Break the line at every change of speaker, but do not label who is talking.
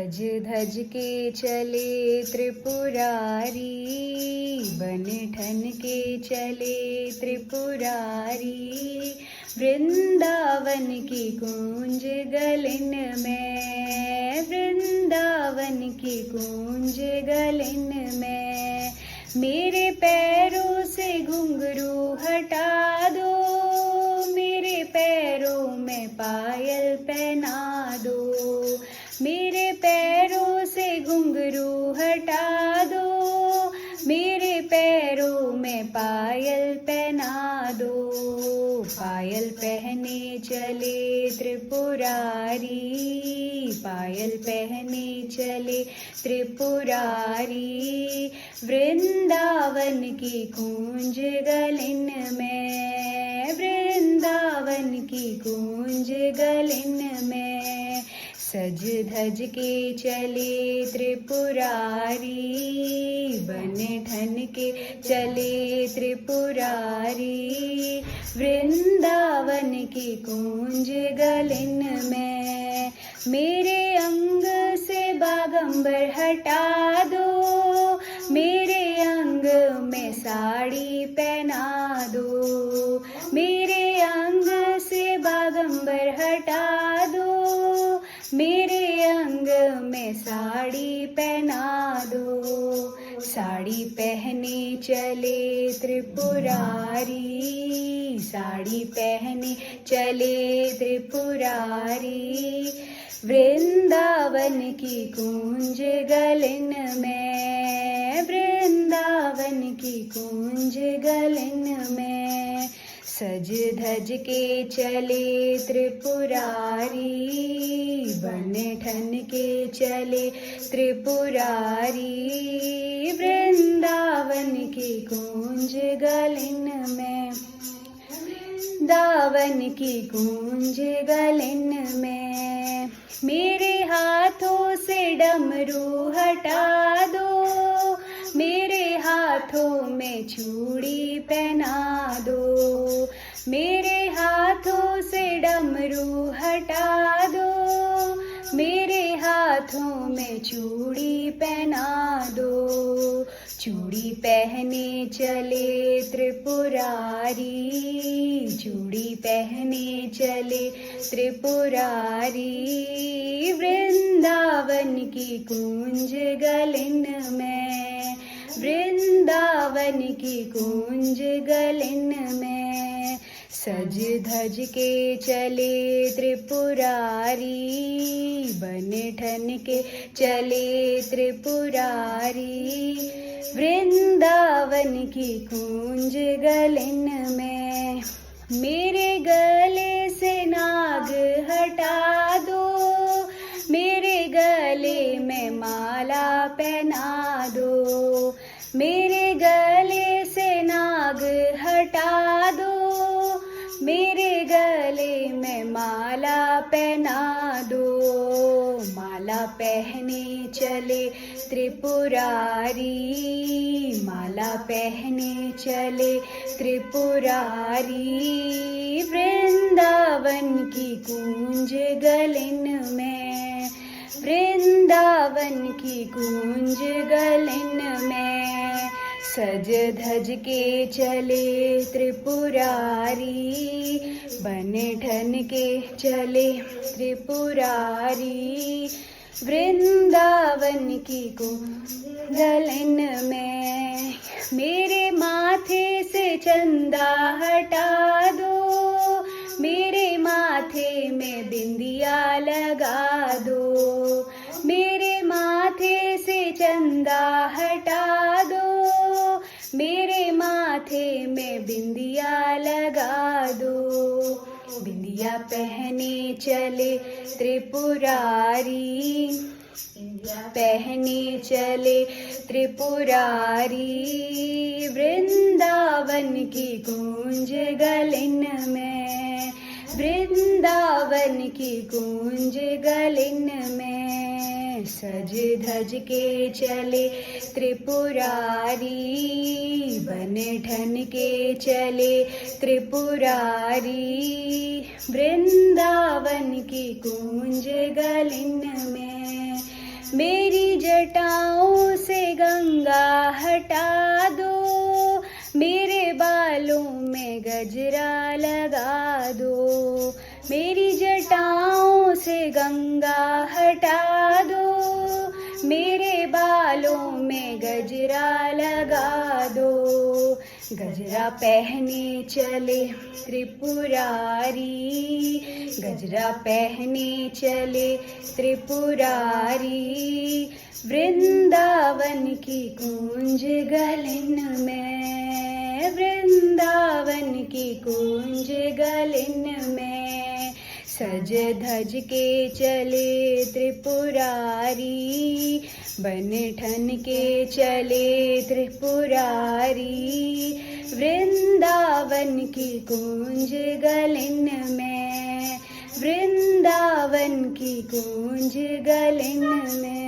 सज धज के चले त्रिपुरारी, बन ठन के चले त्रिपुरारी। वृंदावन की गूंज गलन में, वृंदावन की गूंज गलन में। मेरे पैरों से घुंघरू हटा दो, मेरे पैरों में पायल पहना दो। मेरे पैरों से घुंघरू हटा दो, मेरे पैरों में पायल पहना दो। पायल पहने चले त्रिपुरारी, पायल पहने चले त्रिपुरारी। वृंदावन की गूंज गलन में, वृंदावन की गूंज गलन में। सज धज के चले त्रिपुरारी, बन ठन के चले त्रिपुरारी। वृंदावन की गूंज गलन में। मेरे अंग से बागंबर हटा दो, मेरे अंग में साड़ी पहना दो। मेरे अंग से बागंबर हटा दो, मेरे अंग में साड़ी पहना दो। साड़ी पहने चले त्रिपुरारी, साड़ी पहने चले त्रिपुरारी। वृंदावन की गूंज गलन में, वृंदावन की गूंज गलन में। सज धज के चले त्रिपुरारी, बन ठन के चले त्रिपुरारी। वृंदावन की गूंज गलन में, वृंदावन की गूंज गलन में। मेरे हाथों से डमरू हटा दो, मेरे हाथों में चूड़ी पहना दो। मेरे हाथों से डमरू हटा दो, मेरे हाथों में चूड़ी पहना दो। चूड़ी पहने चले त्रिपुरारी, चूड़ी पहने चले त्रिपुरारी। वृंदावन की गूंज गलन में, वृंदावन की गूंज गलन में। सज धज के चले त्रिपुरारी, बन ठन के चले त्रिपुरारी। वृंदावन की गूंज गलन में। मेरे गले से नाग हटा दो, मेरे गले में माला पहना दो। मेरे गले से नाग हटा दो, मेरे गले में माला पहना दो। माला पहने चले त्रिपुरारी, माला पहने चले त्रिपुरारी। वृंदावन की गूंज गलन में, वृंदावन की गूंज गलन में। सज धज के चले त्रिपुरारी, बन ठन के चले त्रिपुरारी। वृंदावन की गूंज गलन में। मेरे माथे से चंदा हटा दो, मेरे माथे में बिंदिया लगा दो। मेरे माथे से चंदा हटा दो, मेरे माथे में बिंदिया लगा दो। बिंदिया पहने चले त्रिपुरारी, बिंदिया पहने चले त्रिपुरारी। वृंदावन की गूंज गलन में, वृंदावन की गूंज गलन में। सज धज के चले त्रिपुरारी, बन ठन के चले त्रिपुरारी। वृंदावन की गूंज गलन में, मेरी जटाओं से गंगा हटा दो, मेरे बालों में गजरा लगा दो। मेरी जटाओं से गंगा हटा दो, मेरे बालों में गजरा लगा दो। गजरा पहने चले त्रिपुरारी, गजरा पहने चले त्रिपुरारी। वृंदावन की कूंज गलन में, वृंदावन की कूंज गलन में। सज धज के चले त्रिपुरारी, बन ठन के चले त्रिपुरारी। वृंदावन की कूंज गलन में, वृंदावन की कूंज गलन में।